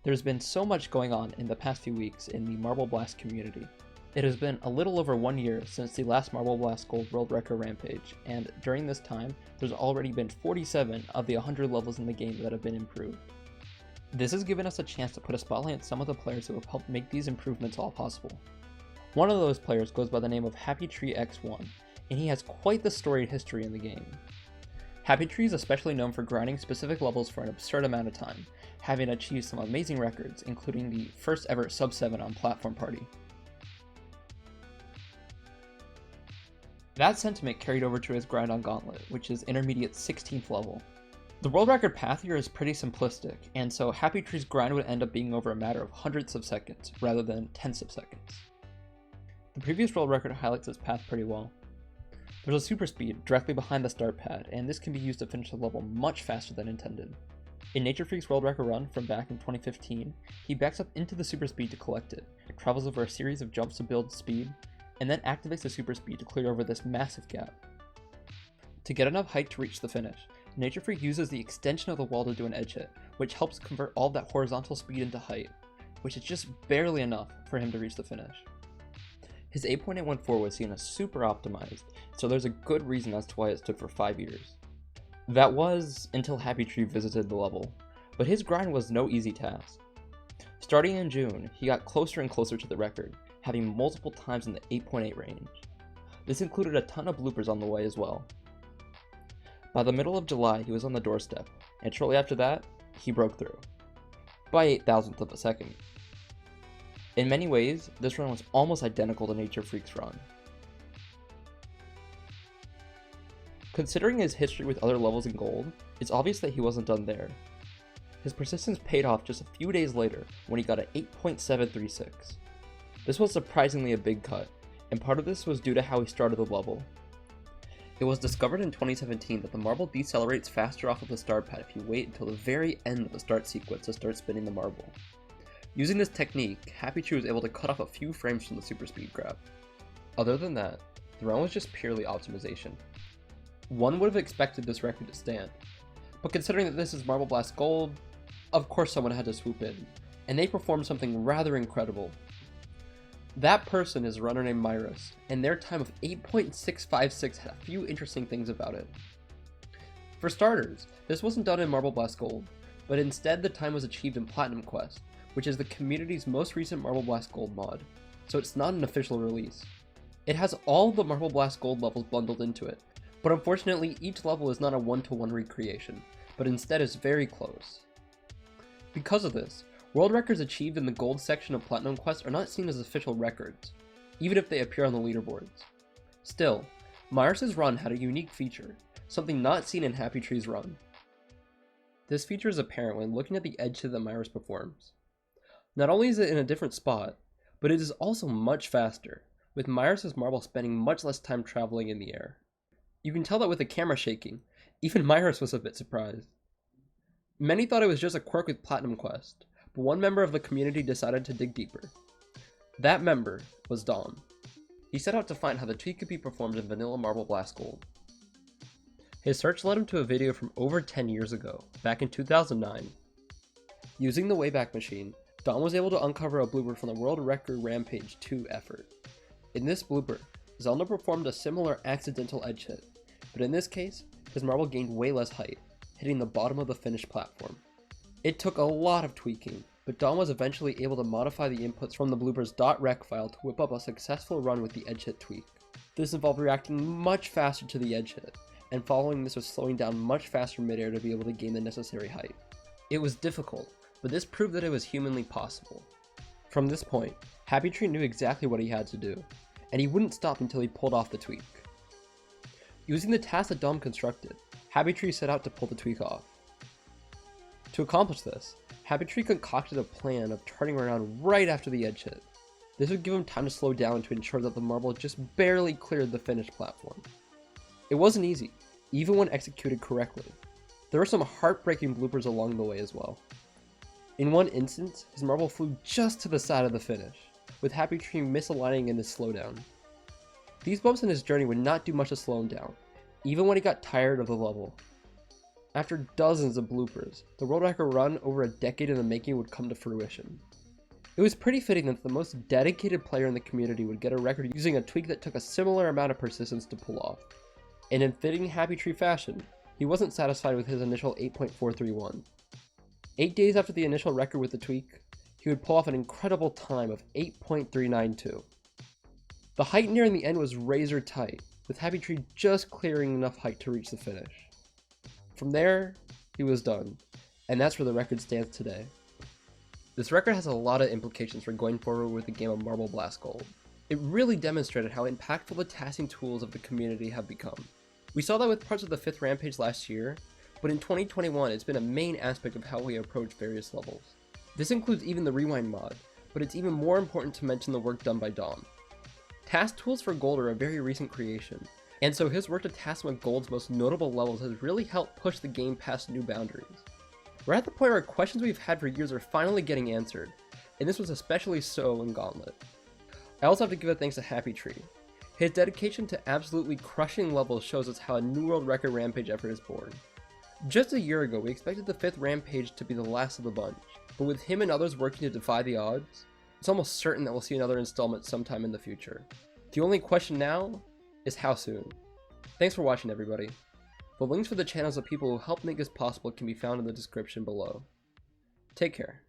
There's been so much going on in the past few weeks in the Marble Blast community. It has been a little over 1 year since the last Marble Blast Gold World Record Rampage, and during this time, there's already been 47 of the 100 levels in the game that have been improved. This has given us a chance to put a spotlight on some of the players who have helped make these improvements all possible. One of those players goes by the name of HappyTree X1, and he has quite the storied history in the game. HappyTree is especially known for grinding specific levels for an absurd amount of time, having achieved some amazing records, including the first ever sub 7 on Platform Party. That sentiment carried over to his grind on Gauntlet, which is intermediate 16th level. The world record path here is pretty simplistic, and so HappyTree's grind would end up being over a matter of hundredths of seconds, rather than tenths of seconds. The previous world record highlights this path pretty well. There's a super speed directly behind the start pad, and this can be used to finish the level much faster than intended. In Nature Freak's world record run from back in 2015, he backs up into the super speed to collect it, travels over a series of jumps to build speed, and then activates the super speed to clear over this massive gap. To get enough height to reach the finish, Nature Freak uses the extension of the wall to do an edge hit, which helps convert all that horizontal speed into height, which is just barely enough for him to reach the finish. His 8.814 was seen as super optimized, so there's a good reason as to why it stood for 5 years. That was until HappyTree visited the level, but his grind was no easy task. Starting in June, he got closer and closer to the record, having multiple times in the 8.8 range. This included a ton of bloopers on the way as well. By the middle of July, he was on the doorstep, and shortly after that, he broke through. By 8,000th of a second. In many ways, this run was almost identical to Nature Freak's run. Considering his history with other levels in Gold, it's obvious that he wasn't done there. His persistence paid off just a few days later when he got an 8.736. This was surprisingly a big cut, and part of this was due to how he started the level. It was discovered in 2017 that the marble decelerates faster off of the start pad if you wait until the very end of the start sequence to start spinning the marble. Using this technique, HappyTree was able to cut off a few frames from the super speed grab. Other than that, the run was just purely optimization. One would have expected this record to stand, but considering that this is Marble Blast Gold, of course someone had to swoop in, and they performed something rather incredible. That person is a runner named Myris, and their time of 8.656 had a few interesting things about it. For starters, this wasn't done in Marble Blast Gold, but instead the time was achieved in Platinum Quest, which is the community's most recent Marble Blast Gold mod, so it's not an official release. It has all the Marble Blast Gold levels bundled into it, but unfortunately each level is not a one-to-one recreation, but instead is very close. Because of this, world records achieved in the Gold section of Platinum Quest are not seen as official records, even if they appear on the leaderboards. Still, Myris' run had a unique feature, something not seen in HappyTree's run. This feature is apparent when looking at the edge hit that Myris performs. Not only is it in a different spot, but it is also much faster, with Myris' marble spending much less time traveling in the air. You can tell that with the camera shaking, even Myris was a bit surprised. Many thought it was just a quirk with Platinum Quest, but one member of the community decided to dig deeper. That member was Dom. He set out to find how the tweak could be performed in vanilla Marble Blast Gold. His search led him to a video from over 10 years ago, back in 2009. Using the Wayback Machine, Dom was able to uncover a blooper from the World Record Rampage 2 effort. In this blooper, Zelda performed a similar accidental edge hit, but in this case, his marble gained way less height, hitting the bottom of the finished platform. It took a lot of tweaking, but Dom was eventually able to modify the inputs from the blooper's .rec file to whip up a successful run with the edge hit tweak. This involved reacting much faster to the edge hit, and following this was slowing down much faster midair to be able to gain the necessary height. It was difficult, but this proved that it was humanly possible. From this point, HappyTree knew exactly what he had to do, and he wouldn't stop until he pulled off the tweak. Using the task that Dom constructed, HappyTree set out to pull the tweak off. To accomplish this, HappyTree concocted a plan of turning around right after the edge hit. This would give him time to slow down to ensure that the marble just barely cleared the finished platform. It wasn't easy, even when executed correctly. There were some heartbreaking bloopers along the way as well. In one instance, his marble flew just to the side of the finish, with HappyTree misaligning in his slowdown. These bumps in his journey would not do much to slow him down, even when he got tired of the level. After dozens of bloopers, the world record run over a decade in the making would come to fruition. It was pretty fitting that the most dedicated player in the community would get a record using a tweak that took a similar amount of persistence to pull off. And in fitting HappyTree fashion, he wasn't satisfied with his initial 8.431. 8 days after the initial record with the tweak, he would pull off an incredible time of 8.392. The height nearing the end was razor tight, with HappyTree just clearing enough height to reach the finish. From there, he was done, and that's where the record stands today. This record has a lot of implications for going forward with the game of Marble Blast Gold. It really demonstrated how impactful the tasking tools of the community have become. We saw that with parts of the 5th Rampage last year, but in 2021 it's been a main aspect of how we approach various levels. This includes even the Rewind mod, but it's even more important to mention the work done by Dom. Task tools for Gold are a very recent creation, and so his work to task some of Gold's most notable levels has really helped push the game past new boundaries. We're at the point where questions we've had for years are finally getting answered, and this was especially so in Gauntlet. I also have to give a thanks to HappyTree. His dedication to absolutely crushing levels shows us how a new world record Rampage effort is born. Just a year ago, we expected the 5th Rampage to be the last of the bunch, but with him and others working to defy the odds, it's almost certain that we'll see another installment sometime in the future. The only question now is how soon. Thanks for watching, everybody. The links for the channels of people who helped make this possible can be found in the description below. Take care.